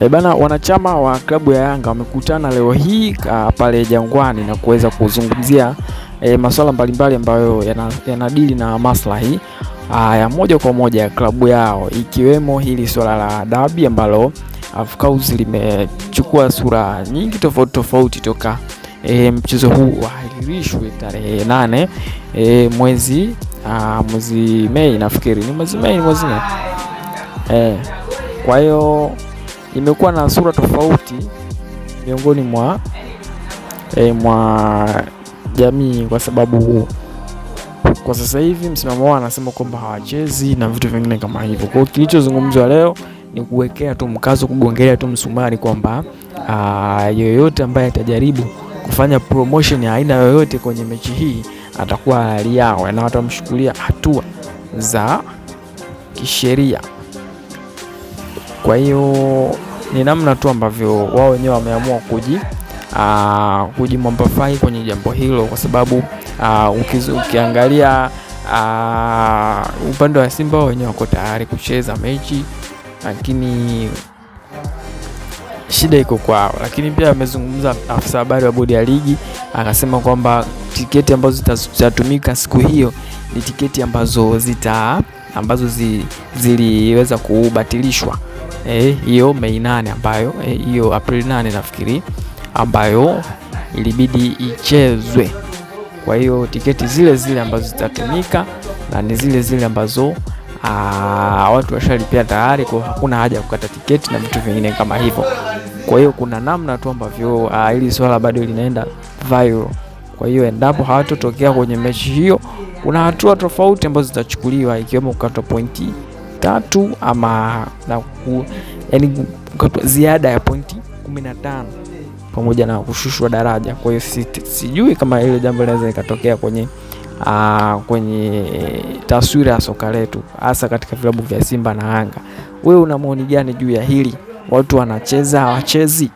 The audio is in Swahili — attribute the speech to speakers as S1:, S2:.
S1: Bana, wanachama wa klabu ya Yanga wamekutana leo hii pale Jangwani na kuweza kuzungumzia masuala mbalimbali ambayo yanadili na maslahi ya moja kwa moja ya klabu yao, ikiwemo hili swala la dabi ambalo of course limechukua sura nyingi tofauti toka mchezo huu uahirishwe tarehe 8 mwezi Mei, nafikiri ni mwezi Mei. Kwa hiyo imekuwa na sura tofauti miongoni mwa jamii, kwa sababu kwa sasa hivi msimamo wao anasema kwamba hawachezi na vitu vingine kama hivyo. Kwa hiyo kilichozungumzwa leo ni kuwekea tu mkazo, kugongelea tu msumari kwamba yoyote ambaye atajaribu kufanya promotion ya aina yoyote kwenye mechi hii atakuwa hali yao na watamshukulia hatua za kisheria. Kwa hiyo ni namna tu ambavyo wao wenyewe wameamua kujimwambafai kwenye jambo hilo, kwa sababu ukiangalia upande wa Simba wenyewe wako tayari kucheza mechi, lakini shida iko kwao. Lakini pia amezungumza afisa habari wa bodi ya ligi, akasema kwamba tiketi ambazo zitatumika siku hiyo ni tiketi ambazo ziliweza kubatilishwa hiyo Mei 8 ambayo hiyo Aprili 8 nafikiri, ambayo ilibidi ichezwe. Kwa hiyo tiketi zile ambazo zitatumika na ni zile ambazo watu washalipia tayari, kwa hakuna haja ya kukata tiketi na vitu vingine kama hivyo. Kwa hiyo kuna namna tu ambavyo hili swala bado linaenda viral. Kwa hiyo endapo hawatotokea kwenye mechi hiyo, kuna hatua tofauti ambazo zitachukuliwa, ikiwemo kukatwa pointi 3 ama ziada ya pointi 15 pamoja na kushushwa daraja. Kwa hiyo sijui kama ile jambo linaweza likatokea kwenye taswira ya soka letu, hasa katika vilabu vya Simba na Yanga. Wewe una maoni gani juu ya hili? Watu wanacheza hawachezi?